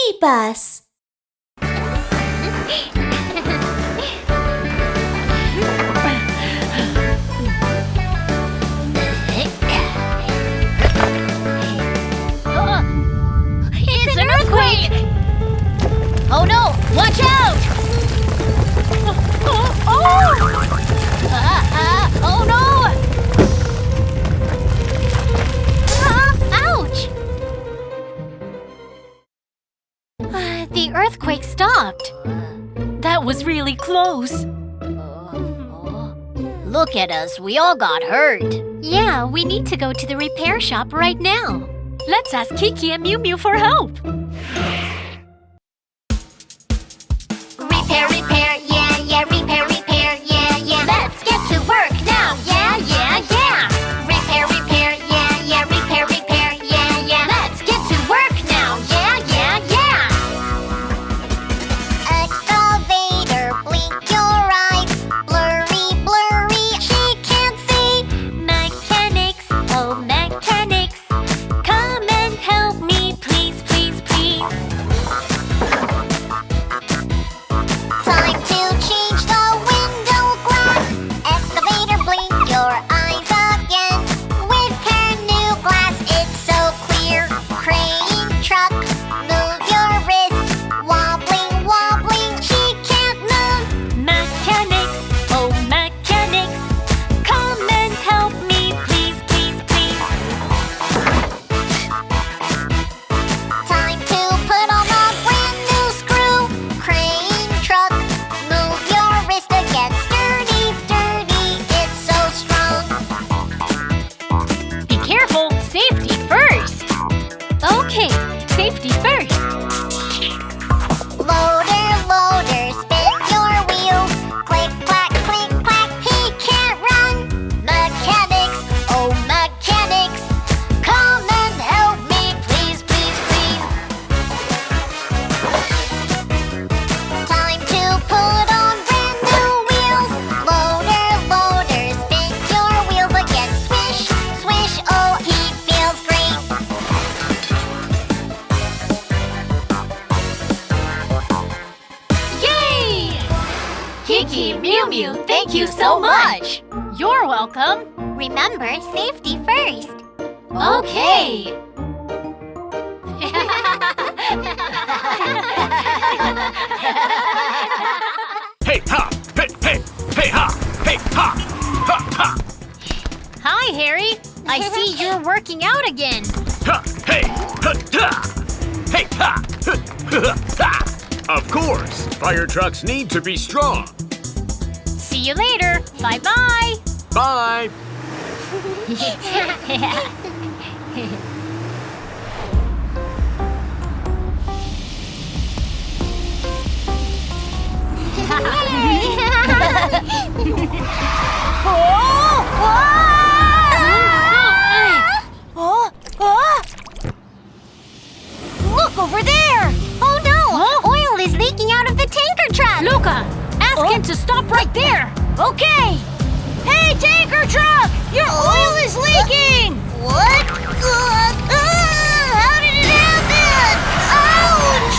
BabyBus. It's an earthquake! Oh no! Watch out! Oh no! Ouch! The earthquake stopped. That was really close. Look at us, we all got hurt. Yeah, we need to go to the repair shop right now. Let's ask Kiki and Miumiu for help. Repair, repair, yeah, yeah, repair, repair, yeah, yeah. Let's get to work now, yeah, yeah, yeah. Repair, repair, yeah, yeah, repair, repair, yeah, yeah. Let's get to work now, yeah, yeah, yeah. Excavator, blink your eyes. Blurry, blurry, she can't see. Mechanics, oh mechanics, come and help me, please, please, please. Time to change the window glass. Excavator, blink your eyes again. Repair new glass, it's so clear. Crane truck, move your wrist. Wobbling, wobbling, she can't move. Mechanics, oh mechanics, come and help me, please, please, please. Time to put on a brand new screw. Crane truck, move your wrist again. Sturdy, sturdy, it's so strong. Be careful, safety first. Okay, safety first. Loader, loader, spin your wheels. Click, clack, he can't run. Mechanics, oh mechanics, come and help me, please, please, please. Time to put on brand new wheels. Loader, loader, spin your wheels again. Swish, swish, oh, he feels great. Yay! Kiki, Miumiu, thank you so much. You're welcome. Remember, safety first. Okay. Hey ha! Hey hey! Hey ha! Hey ha! Ha ha! Hi, Harry. I see you're working out again. Ha! Hey! Ha! Ha! Hey ha! Ha! Ha! Ha! Of course, fire trucks need to be strong. See you later. Bye-bye. Bye. Look over there! Oh no! Oil is leaking out of the tanker truck! Luca, ask him to stop right there. Okay! Hey, tanker truck! Your oil is leaking! What? How did it happen? Ouch!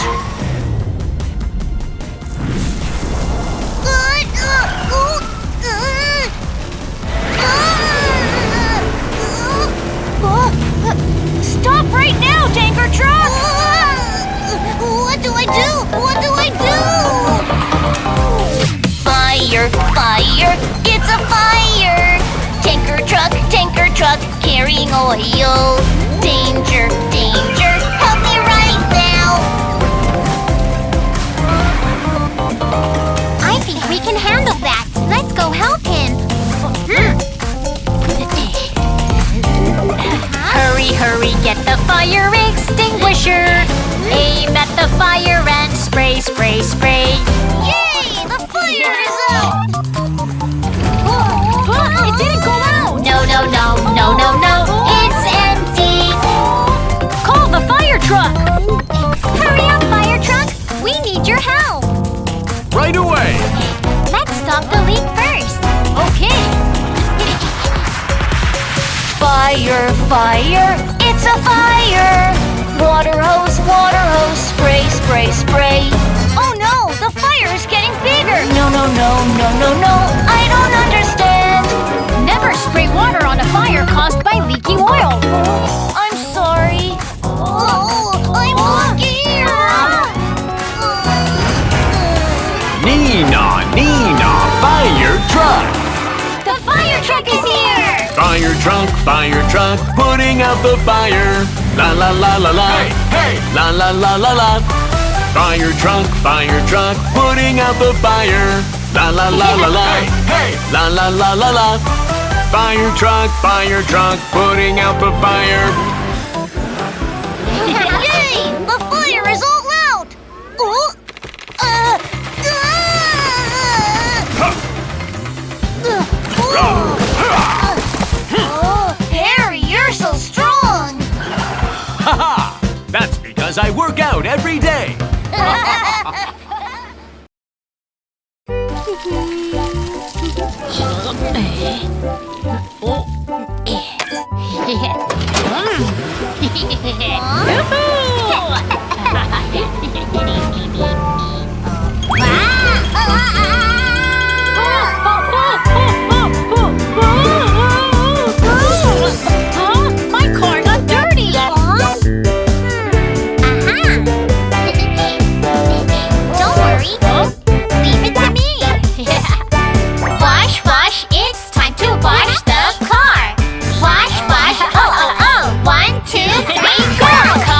Stop right now, tanker truck! What do I do? What do I do? Fire, fire, it's a fire! Tanker truck, carrying oil. Danger, danger, help me right now! I think we can handle that. Let's go help him. Hurry, hurry, get the fire extinguisher. Aim at the fire and spray, spray, spray. Yay! The fire is out! It didn't go out. No, no, no, no, no, no. It's empty. Call the fire truck. Hurry up, fire truck. We need your help. Right away. Let's stop the leak first. Okay. Fire, fire, it's a fire! Water hose, spray, spray. spray. Oh no, the fire is getting bigger. No, I don't understand. Never spray water on a fire caused by leaking oil. I'm sorry. Oh, I'm scared. Nina, fire truck! The fire truck is here. Fire truck, putting out the fire. La la la la la. Hey, la la la la la. Fire truck, putting out the fire. La la la la la. Hey, la la la la la. Fire truck, putting out the fire. Yay! The fire is all out. Oh, Harry, you're so strong. Haha! That's because I work out every day. My car got dirty. Don't worry. Leave it to me. Wash, it's time to wash the car. Wash, oh. 1, 2, 3, go!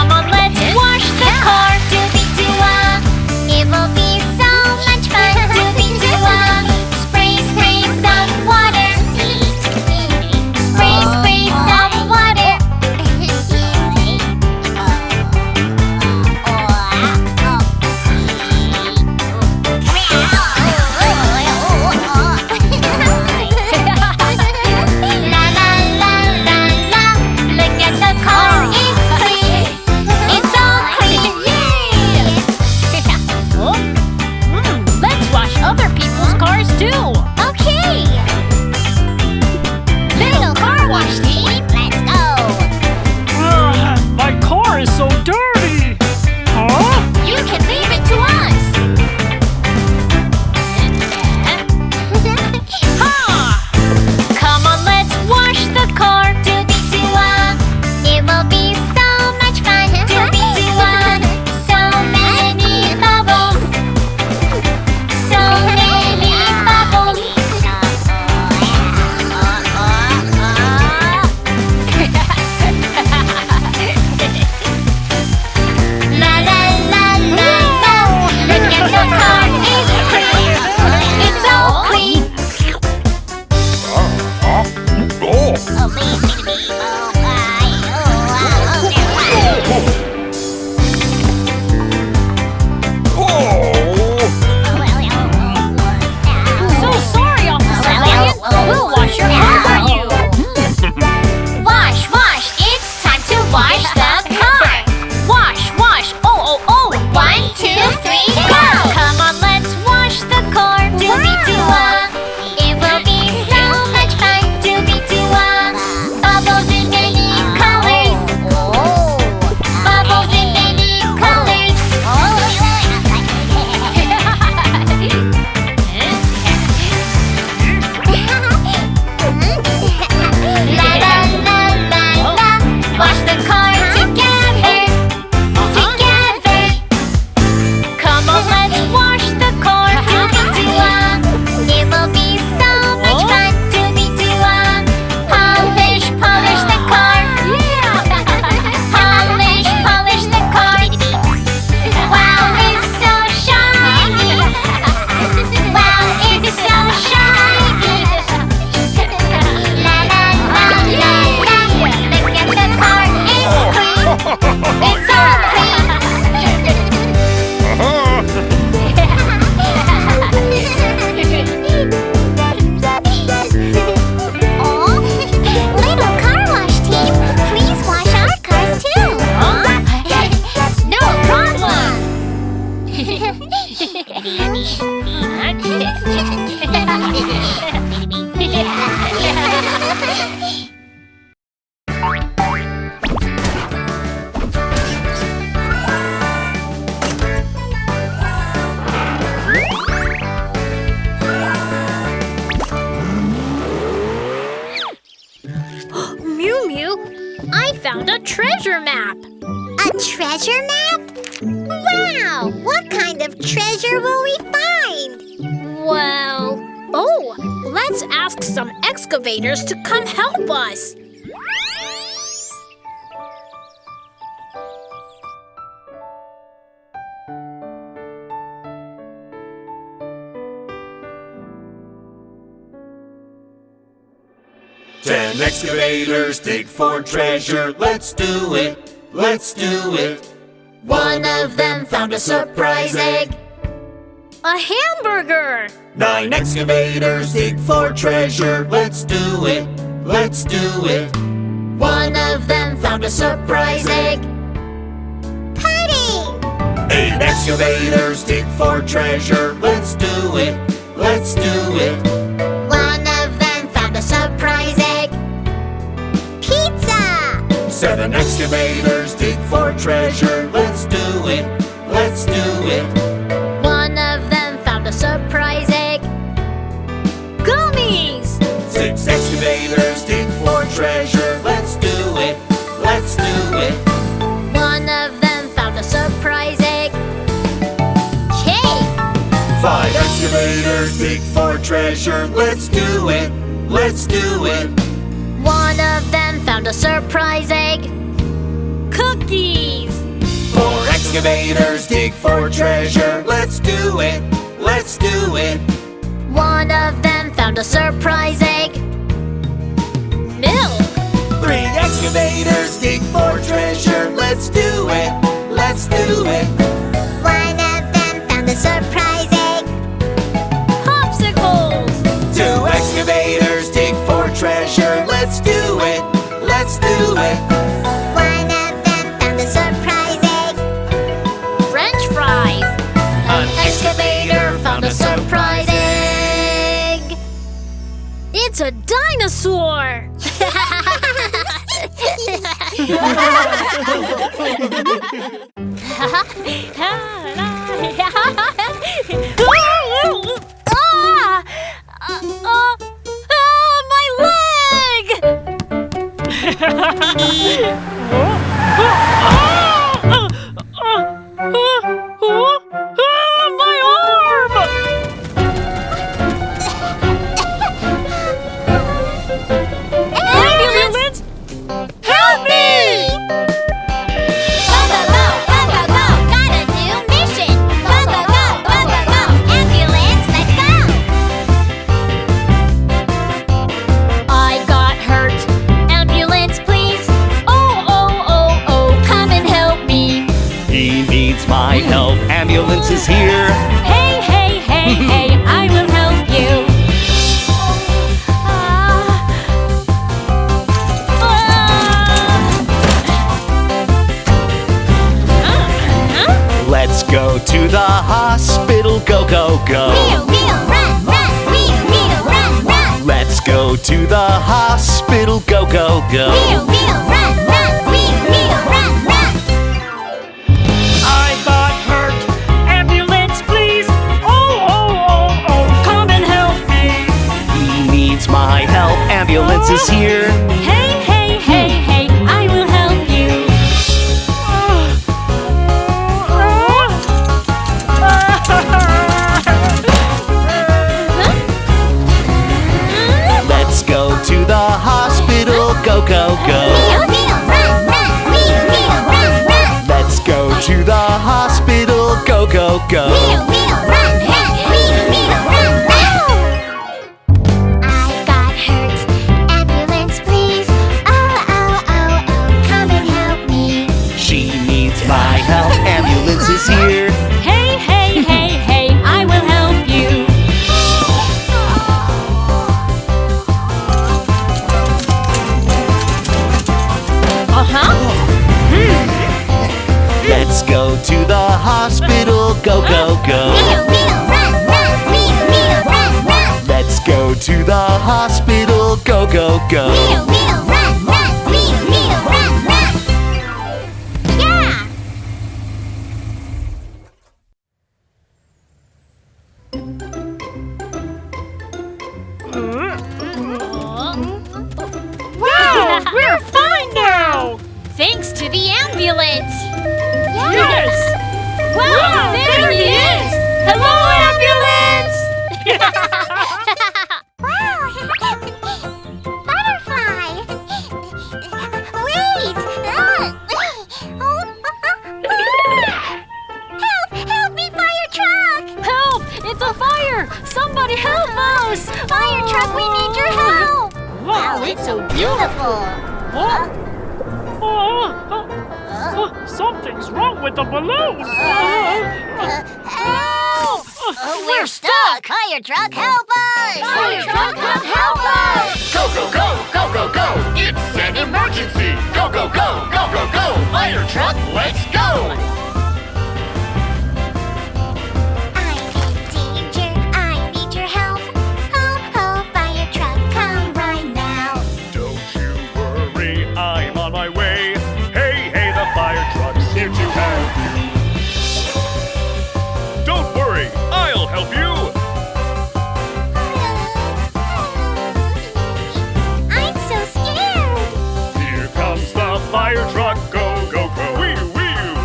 treasure map. A treasure map? Wow! What kind of treasure will we find? Well, let's ask some excavators to come help us. Ten excavators dig for treasure. Let's do it, let's do it. One of them found a surprise egg. A hamburger! 9 excavators dig for treasure. Let's do it, let's do it. One of them found a surprise egg. Pudding! 8 excavators dig for treasure. Let's do it, let's do it. One of them found a surprise egg. Pizza! 7 excavators dig for treasure. Let's do it, let's do it. One of them found a surprise egg. Gummies! 6 excavators dig for treasure. Let's do it, let's do it. One of them found a surprise egg. Cake! 5 excavators dig for treasure. Let's do it, let's do it. One of them found a surprise egg. Cookies! 4 excavators dig for treasure. Let's do it, let's do it. One of them found a surprise egg. Milk! 3 excavators dig for treasure. Let's do it, let's do it. One of them found a surprise egg. Popsicles! 2 excavators dig for treasure. Let's do it, let's do it. One of them found a surprise egg. French fries! An excavator found a surprise egg! It's a dinosaur! My leg! My arm! Ambulance! Help me! Go, go, go! Go, go, go! Got a new mission! Go, go, go! Go, go, go! Ambulance, let's go! I got hurt. Ambulance, please. Oh, come and help me. He needs my help. Ambulance is here. Hey, I will help you. Let's go to the hospital. Go, go, go. Mew, mew, run, run! Mew, mew, run, run! Let's go to the hospital. Go, go, go. Mew, mew, run, run! Mew, mew, run, run! I got hurt. Ambulance, please. Oh, come and help me. He needs my help. Ambulance is here. Hey, I will help you. Let's go to the hospital. Go, go, go. Mew, mew, run, run! Mew, mew, run, run! Let's go to the hospital. Go, go, go. Mew, mew, run, run! Mew, mew, run, run! I got hurt. Ambulance, please. Oh, come and help me. She needs my help. Ambulance is here. Hey, I will help you. Let's go to the hospital. Go, go, go. Mew, mew, run, run! Mew, mew, run, run! Let's go to the hospital. Go, go, go. Mew, mew, run, run! Mew, mew, run, run! Yeah! Wow, we're fine now. Thanks to the ambulance. Yes! Wow, there he is! Hello, ambulance! Wow! Butterfly! Wait! Help! Help me, fire truck! Help! It's a fire! Somebody help us! Fire truck, we need your help! Wow, it's so beautiful! Something's wrong with the balloon! Help! We're stuck! Fire truck, help us! Fire truck, come help us! Go, go, go, go, go, go! It's an emergency! Go, go, go, go, go, go! Fire truck, let's go! I'm in danger, I need your help. Ho, ho, fire truck, come right now. Don't you worry, I'm on my way. Hey, hey, the fire truck's here to help you. Don't worry, I'll help you. I'm so scared. Here comes the fire truck. Go, go, go. Wee-oo, wee-oo.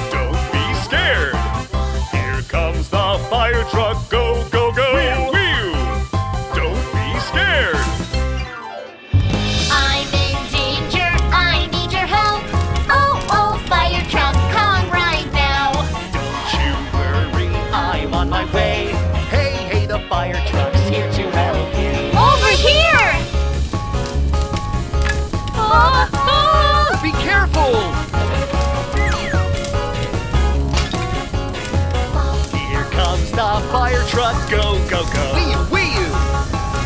Don't be scared. Here comes the fire truck. Go, go, go. Wee-oo, wee-oo. Don't be scared. I'm in danger, I need your help. Oh, oh, fire truck, come right now. Don't you worry, I'm on my way. Hey, hey, the fire truck's here to help you. Over here! Be careful! Here comes the fire truck. Go, go, go. Wee-oo, wee-oo.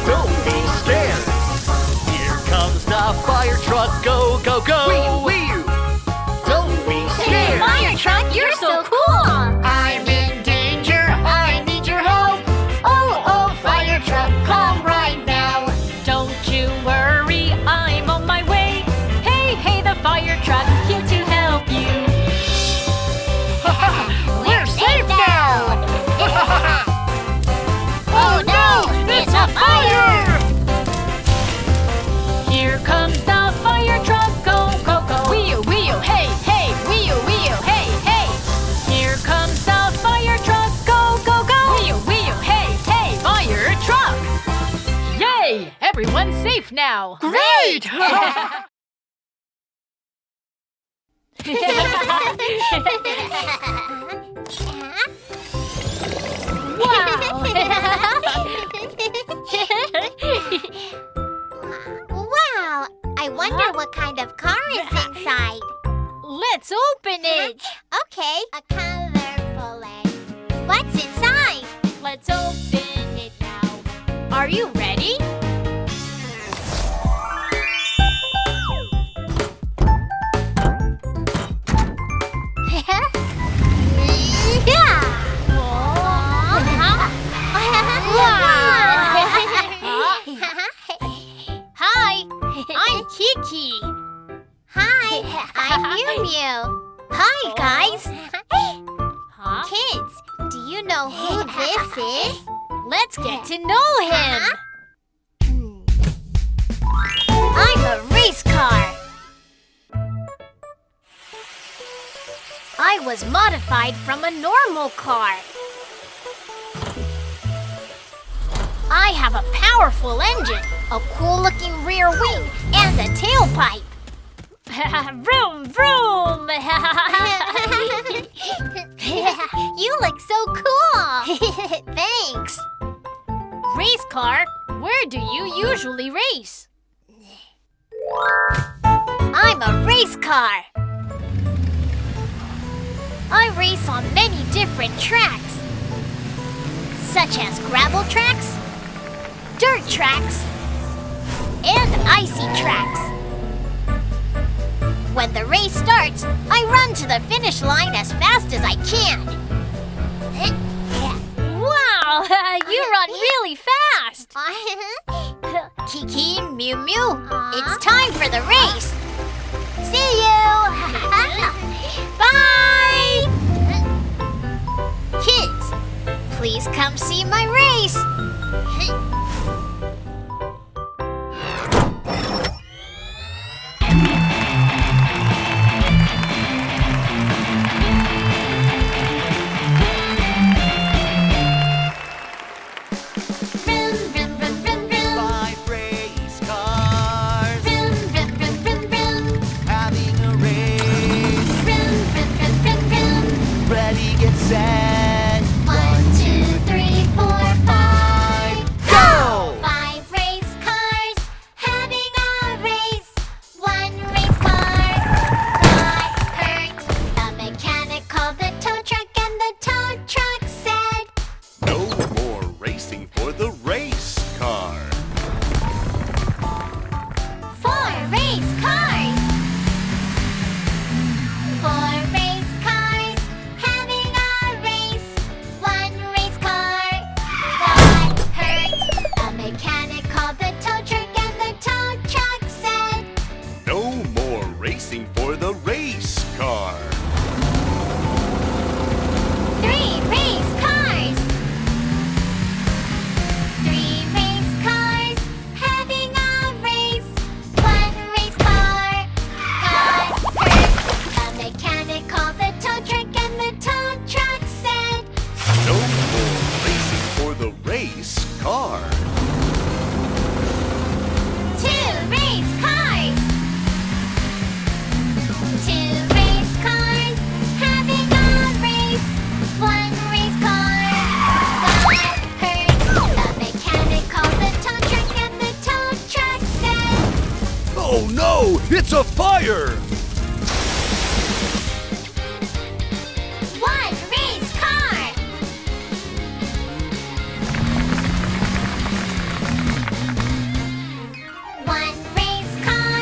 Don't be scared. Here comes the fire truck. Go, go, go. Wee-oo, wee-oo. Don't be scared. Fire truck, you're so cool! I'm in danger, I need your help. Oh, oh, fire truck, come right now. Don't you worry, I'm on my way. Hey, hey, the fire truck's here to help you. We're safe now. Oh no, it's a fire. Here comes the fire truck, go, go, go. Wee-oo, wee-oo, hey, hey, wee-oo, wee-oo, hey, hey. Here comes the fire truck, go, go, go. Wee-oo, wee-oo, hey, hey, fire truck. Yay, everyone's safe now. Great! Wow, I wonder what kind of car is inside. Let's open it. Okay, a colorful egg. What's inside? Let's open it now. Are you ready? Yeah. Hi, I'm Kiki. Hi, I'm Miumiu. Hi, guys. Huh? Kids, do you know who this is? Let's get to know him. I'm a race car. I was modified from a normal car. I have a powerful engine, A cool-looking rear wing and a tailpipe. vroom, vroom. You look so cool. Thanks. Race car, where do you usually race? I'm a race car. I race on many different tracks, such as gravel tracks, dirt tracks, and icy tracks. When the race starts, I run to the finish line as fast as I can. Wow, you run really fast. Kiki and Miumiu, it's time for the race. See you! Bye! Kids, please come see my race. It's a fire! One race car. One race car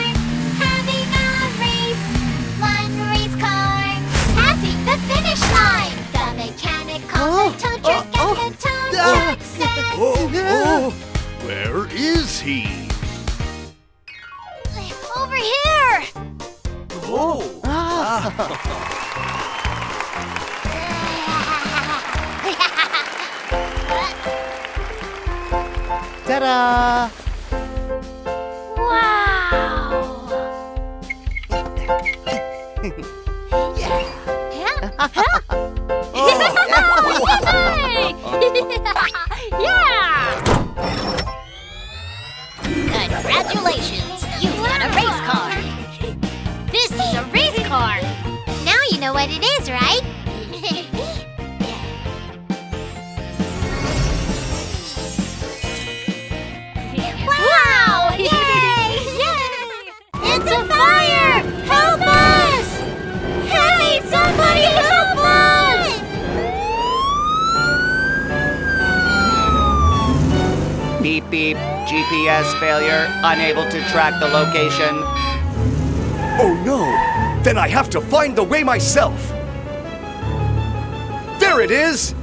having a race. One race car passing the finish line. The mechanical, the tow truck, and the tow truck said, Where is he? "Over here." Oh! Ta-da! Wow! Yeah! Congratulations! You've got a race car! This is a race car! Now you know what it is, right? Wow! Yay! It's a fire! Help us! Hey, somebody help us! Beep beep. GPS failure. Unable to track the location. Oh no! Then I have to find the way myself! There it is!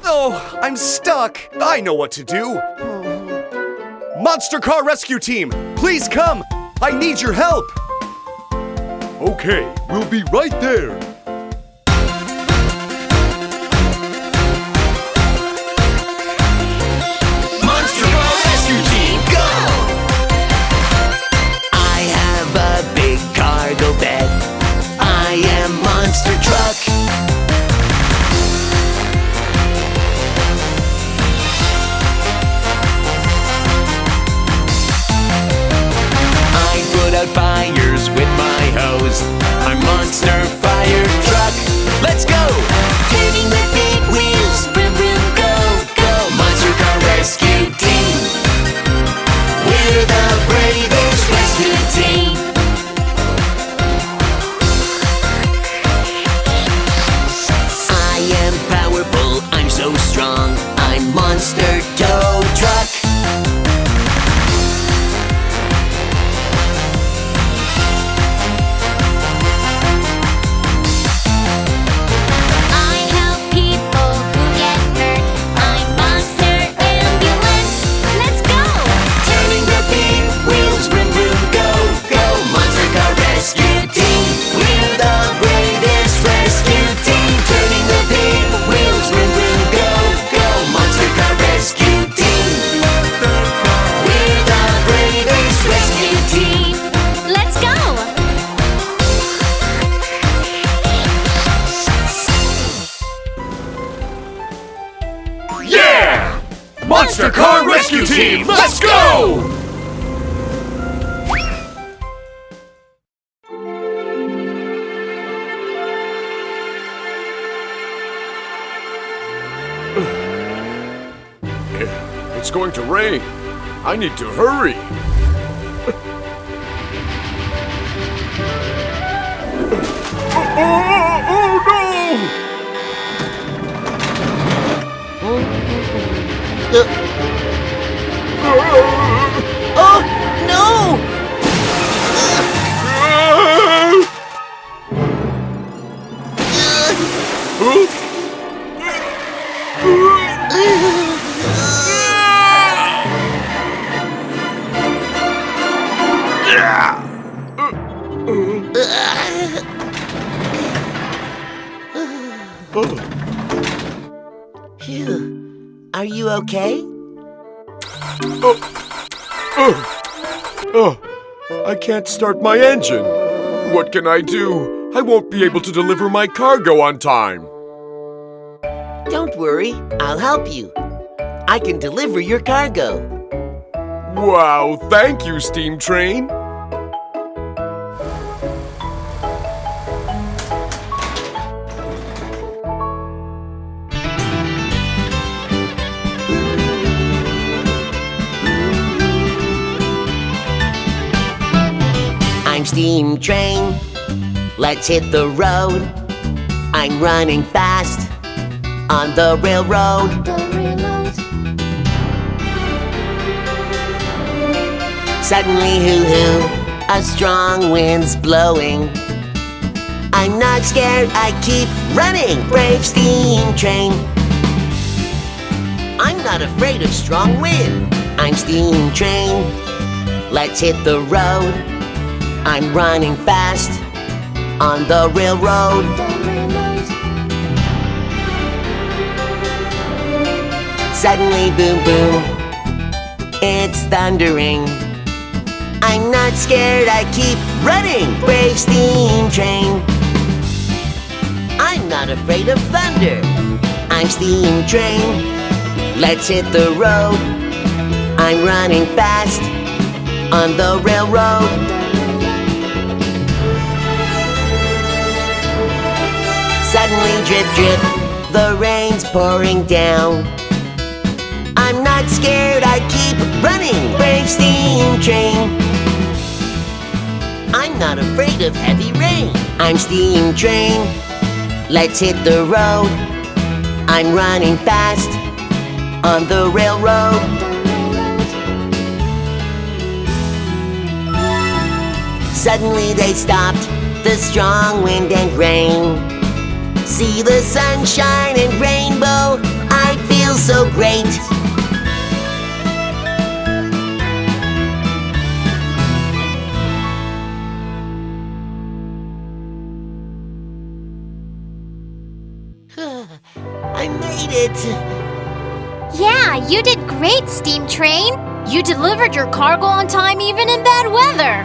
Oh, I'm stuck! I know what to do! Monster Car Rescue Team, please come! I need your help! Okay, we'll be right there! Monster Car Rescue Team, go! I have a big cargo bed. I am Monster Truck. I put out fires with my hose. I'm Monster Fire Truck. Let's go! Turning the big wheels, vroom vroom, go, go! Monster Car Rescue Team. We're the bravest rescue team. I am powerful, I'm so strong. I'm Monster Tow Truck. I help people who get hurt. I'm Monster Ambulance. Let's go! Turning the big wheels, vroom vroom, go, go! Monster Car Rescue Team. We're the bravest rescue team. Turning the big wheels, vroom vroom, go, go! Monster Car Rescue Team. We're the bravest rescue team. Let's go! Yeah! Monster Car Rescue Team, let's go! It's going to rain. I need to hurry. Oh no! Oh, no! Phew. Are you okay? I can't start my engine. What can I do? I won't be able to deliver my cargo on time. Don't worry, I'll help you. I can deliver your cargo. Wow, thank you, Steam Train. steam train. Let's hit the road. I'm running fast on the railroad. Suddenly, hoo-hoo, a strong wind's blowing. I'm not scared, I keep running, brave steam train. I'm not afraid of strong wind. I'm steam train. Let's hit the road. I'm running fast on the railroad. Suddenly, boom, boom, it's thundering. I'm not scared, I keep running, brave steam train. I'm not afraid of thunder. I'm steam train. Let's hit the road. I'm running fast on the railroad. Suddenly, drip, drip, the rain's pouring down. I'm not scared, I keep running, brave steam train. I'm not afraid of heavy rain. I'm steam train. Let's hit the road. I'm running fast on the railroad. Suddenly they stopped, the strong wind and rain. See the sunshine and rainbow, I feel so great. I made it! Yeah, you did great, Steam Train. You delivered your cargo on time even in bad weather.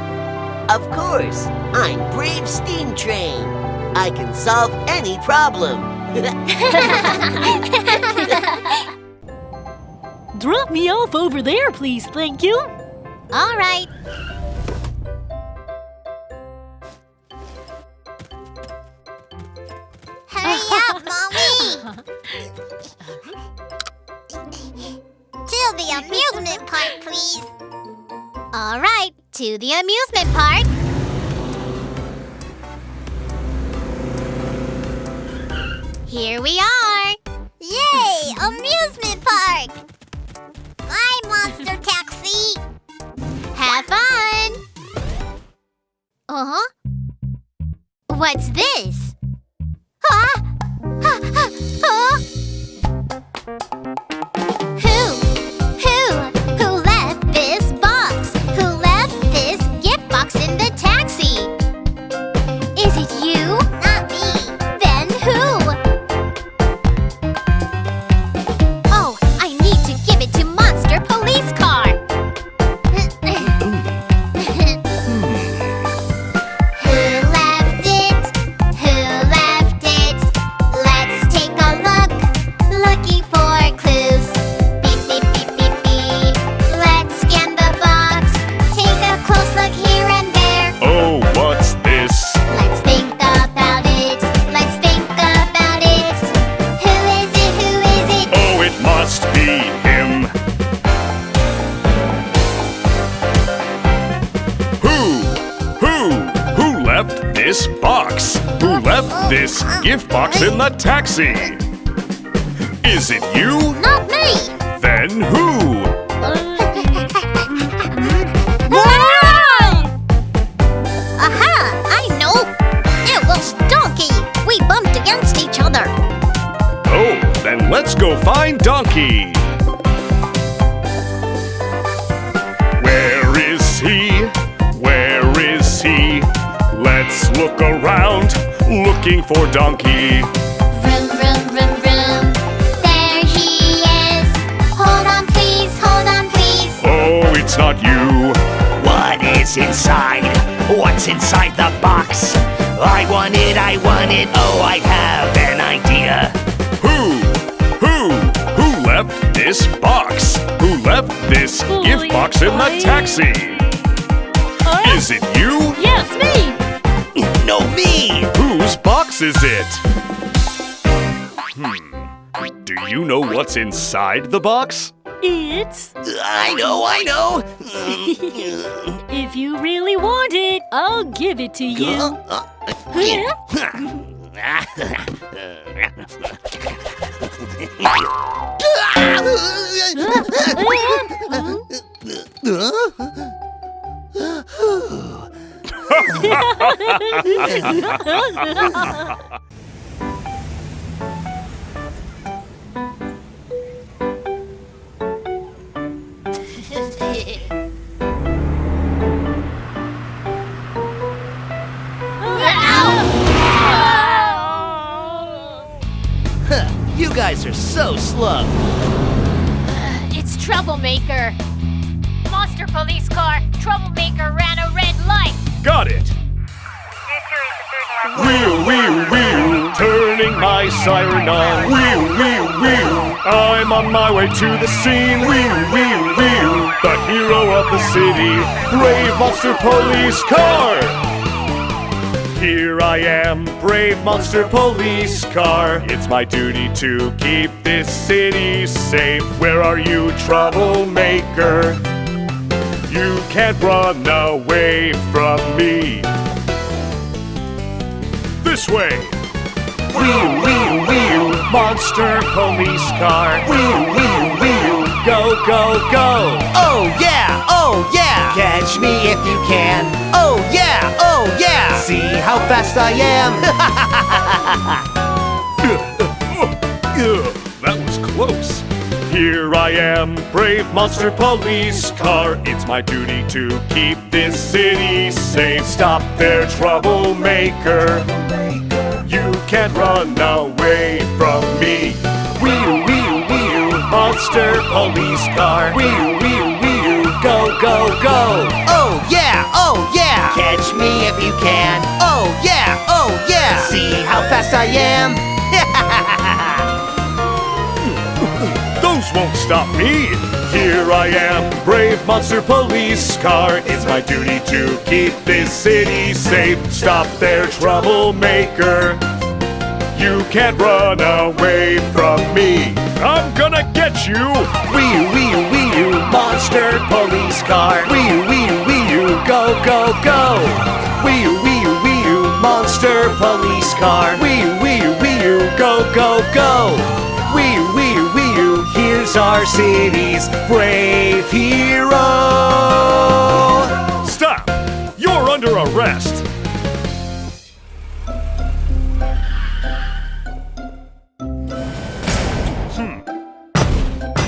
Of course, I'm Brave Steam Train. I can solve any problem. Drop me off over there, please, thank you. All right. Hurry up, Mommy! To the amusement park, please. All right, to the amusement park. Here we are. Yay, amusement park! Bye, Monster Taxi. Have fun. Uh-huh. What's this? Huh? Who left this box? Who left this gift box in the taxi? Is it you? Not me. Then who? Oh, I need to give it to Monster Police Car. Who left it? Who left it? Let's take a look. Looking for clues. Beep, beep, beep, beep, beep. Let's scan the box. Take a close look here and there. Oh, what's this? Let's think about it. Let's think about it. Who is it? Who is it? Oh, it must be him. Who left this box? Who left this gift box in the taxi? Is it you? Not me. Then who? Aha! I know. It was Donkey. We bumped against each other. Oh, then let's go find Donkey. Where is he? Where is he? Let's look around, looking for Donkey. Vroom, vroom, vroom, vroom. There he is. Hold on, please. Hold on, please. Oh, it's not you. What is inside? What's inside the box? I want it, oh, I have an idea. Who left this box? Who left this gift box in the taxi? Is it you? Yes, me. No, me! Whose box is it? Do you know what's inside the box? It's... I know. If you really want it, I'll give it to you. You guys are so slow. It's Troublemaker. Monster police car. Troublemaker ran a red light. Got it! Wheel, wheel, wheel, turning my siren on. Wheel, wheel, wheel, I'm on my way to the scene. Wheel, wheel, wheel, the hero of the city, brave monster police car. Here I am, brave monster police car. It's my duty to keep this city safe. Where are you, troublemaker? You can't run away from me. This way. Wheel, wheel, wheel, monster police car. Wheel, wheel, wheel, go, go, go. Oh yeah, catch me if you can. Oh yeah, see how fast I am. That was close. Here I am, brave monster police car. It's my duty to keep this city safe. Stop there, troublemaker. You can't run away from me. Wheel, wheel, wheel, monster police car. Wheel, wheel, wheel, go, go, go. Oh yeah, catch me if you can. Oh yeah, see how fast I am. Those won't stop me. Here I am, brave monster police car. It's my duty to keep this city safe. Stop there, troublemaker. You can't run away from me. I'm gonna get you. Wheel, wheel, wheel, Monster police car. wheel, wheel, wheel, go, go, go. Wheel, wheel, wheel, monster police car. Wheel, wheel, wheel, go, go, go. Wheel, wheel, wheel, here's our city's brave hero. Stop! You're under arrest.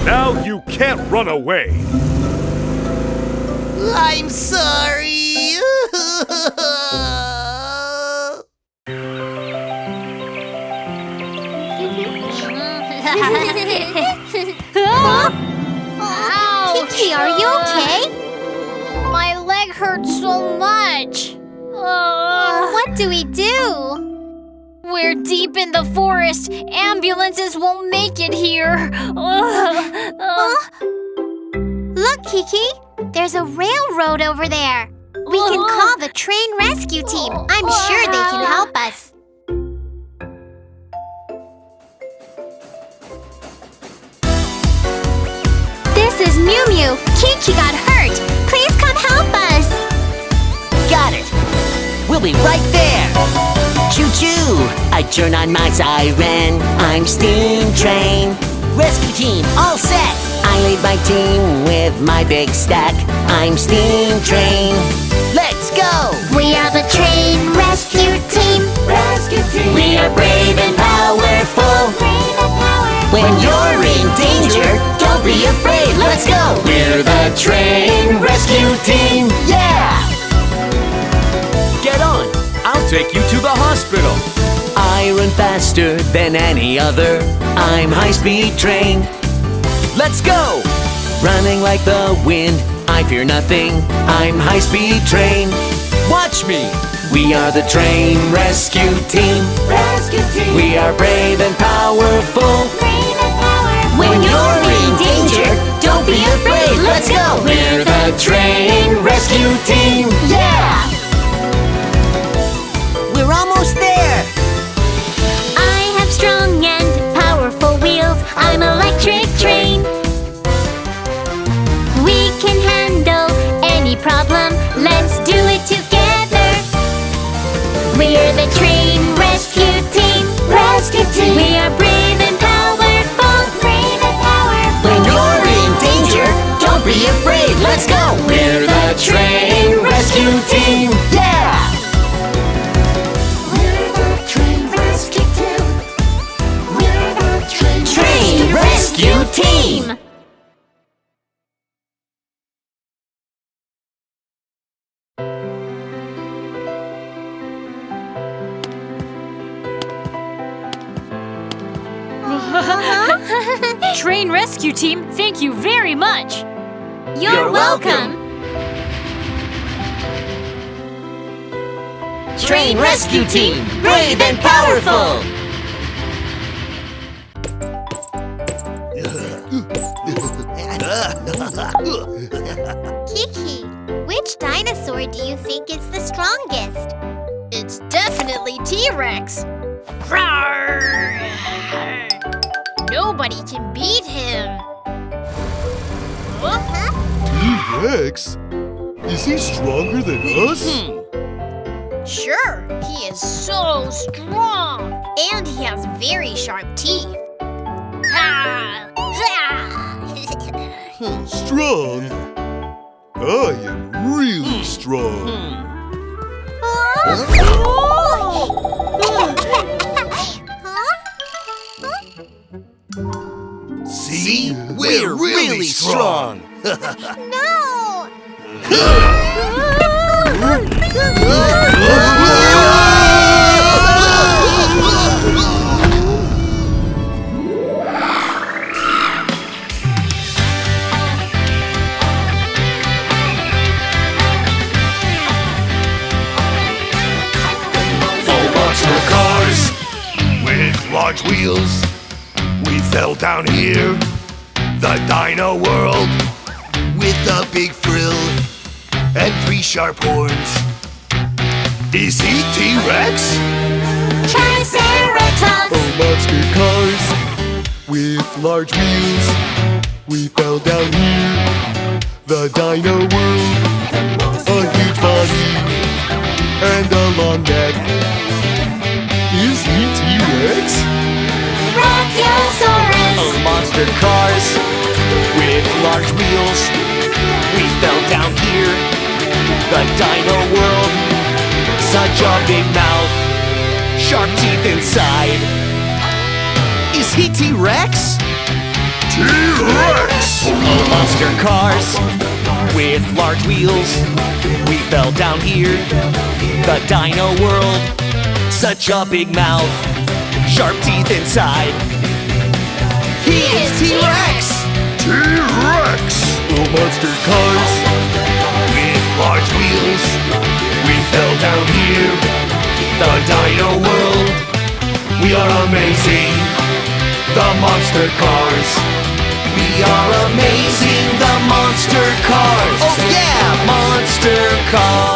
Now you can't run away. I'm sorry. Kiki, are you okay? My leg hurts so much. What do we do? We're deep in the forest. Ambulances won't make it here. Look, Kiki, there's a railroad over there. We can call the train rescue team. I'm sure they can help us. This is Miumiu. Kiki got hurt. Please come help us. Got it. We'll be right there. Choo-choo. I turn on my siren. I'm Steam Train. Rescue team, all set. I lead my team with my big stack. I'm Steam Train. Let's go. We are the train rescue team. We are brave and powerful. When you're in danger, don't be afraid. Let's go. We're the train rescue team. Yeah. Get on. I'll take you to the hospital. I run faster than any other. I'm high-speed train. Let's go! Running like the wind, I fear nothing. I'm high-speed train. Watch me! We are the train rescue team. We are brave and powerful. When you're in danger, don't be afraid. Let's go! We're the train rescue team. Yeah! We're almost there. I have strong and powerful wheels. I'm electric train. team! Train rescue team, thank you very much! You're welcome. Train rescue team, brave and powerful! Kiki, which dinosaur do you think is the strongest? It's definitely T-Rex. Nobody can beat him. T-Rex? Is he stronger than us? Sure, he is so strong. And he has very sharp teeth. Strong? I am really strong. See? We're really strong. No! Monster cars with large wheels. We fell down here, the Dino World, with a big frill and 3 sharp horns. Is he T-Rex? Triceratops! Oh, monster cars with large wheels. We fell down here, the Dino World. A huge body and a long neck. Is he T-Rex? Brachiosaurus! Oh, monster cars with large wheels. We fell down here, the Dino World. Such a big mouth, sharp teeth inside. Is he T-Rex? T-Rex! Oh, monster cars with large wheels. We fell down here, the Dino World. Such a big mouth, sharp teeth inside. He is T-Rex! T-Rex! Oh, monster cars With large wheels, we fell down here, the Dino World. We are amazing, the monster cars. We are amazing, the monster cars. Oh yeah, monster cars!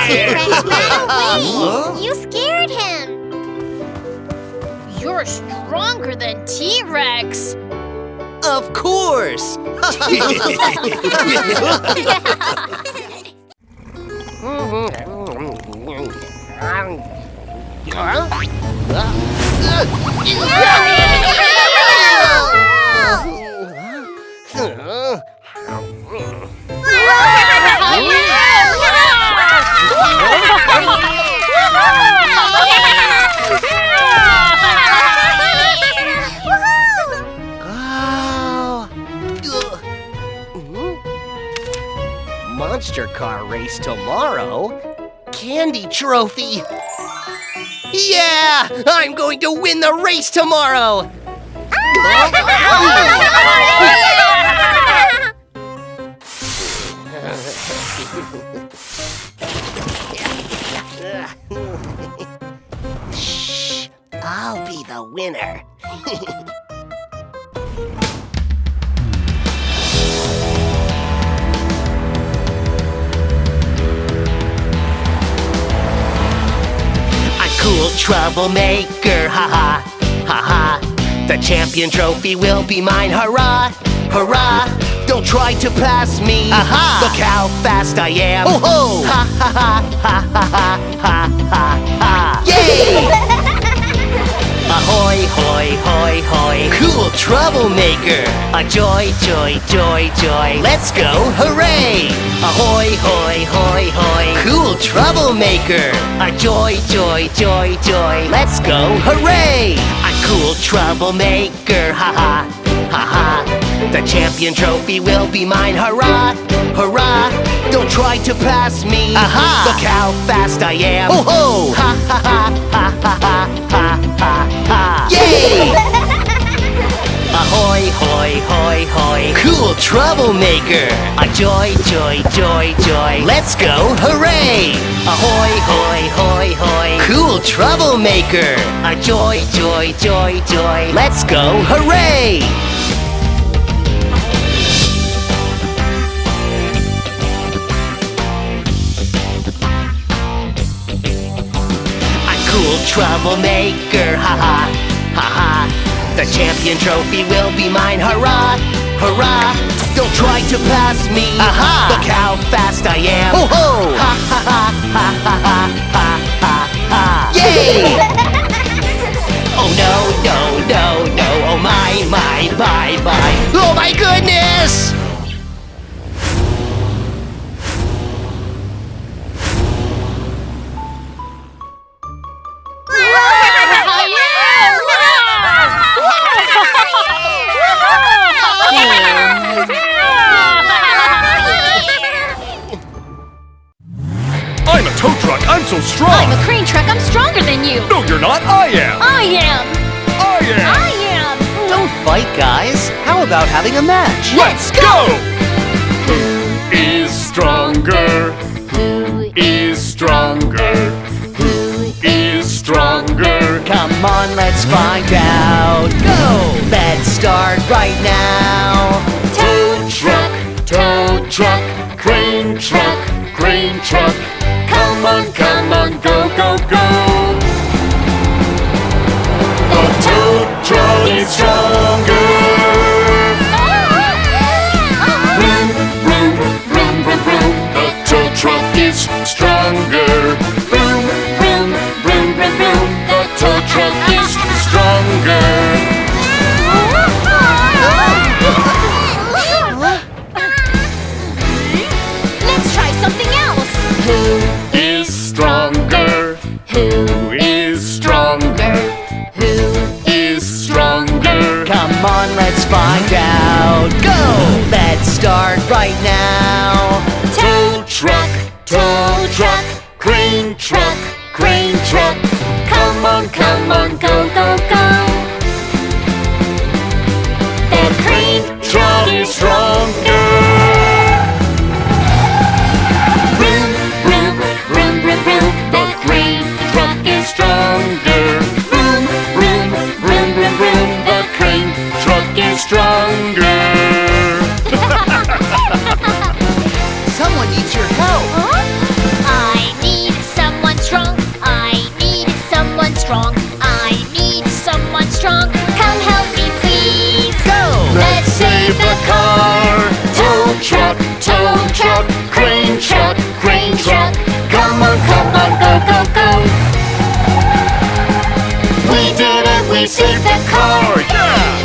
T-Rex ran away! You scared him! You're stronger than T-Rex. Of course! Monster car race tomorrow? Candy trophy! Yeah! I'm going to win the race tomorrow! Shh! I'll be the winner. Cool troublemaker, haha, haha. The champion trophy will be mine, hurrah, hurrah. Don't try to pass me, aha. Look how fast I am, ho ho. Ha ha ha ha ha ha ha ha. Yay! Ahoy, hoy, hoy, hoy. Cool troublemaker. A joy, joy, joy, joy. Let's go, hooray! Ahoy, hoy, hoy, hoy. Cool troublemaker. A joy, joy, joy, joy. Let's go, hooray! A cool troublemaker, ha ha, ha ha. The champion trophy will be mine, hurrah, hurrah. Don't try to pass me, aha. Look how fast I am, ho ho. Ha ha ha, ha ha ha, ha ha ha. Yay! Ahoy, hoy, hoy, hoy. Cool troublemaker. A joy, joy, joy, joy. Let's go, hooray! Ahoy, hoy, hoy, hoy. Cool troublemaker. A joy, joy, joy, joy. Let's go, hooray! A cool troublemaker. Ha ha, ha ha. The champion trophy will be mine, hurrah, hurrah. Don't try to pass me, aha. Look how fast I am, ho ho. Ha ha ha, ha ha ha, ha ha ha. Yay! Oh no, no, no, no, oh my, bye, bye. Oh my goodness! I'm a tow truck, I'm so strong! I'm a crane truck, I'm stronger than you! No, you're not, I am! I am! I am! I am! Don't fight, guys. How about having a match? Let's go! Who is stronger? Who is stronger? Who is stronger? Come on, let's find out. Go! Let's start right now. Tow truck, crane truck, crane truck. Come on, go, go, go. The tow truck is stronger. Vroom, vroom, vroom, vroom, vroom. The tow truck is stronger. Vroom, vroom, vroom, vroom, vroom. The tow truck is stronger. Let's try something else! Who is stronger? Who is stronger? Who is stronger? Come on, let's find out. Go! Let's start right now. Tow truck, crane truck, crane truck. Come on, go, go, go. The crane truck is stronger. Vroom, vroom, vroom, vroom, vroom. The crane truck is stronger. Vroom, vroom, vroom, vroom, vroom. The crane truck is stronger. Someone needs your help. I need someone strong. I need someone strong. I need someone strong. Come help me, please. Go! Let's save the car. Tow truck, crane truck, crane truck. Come on, go, go, go. We did it, we saved the car. Yeah!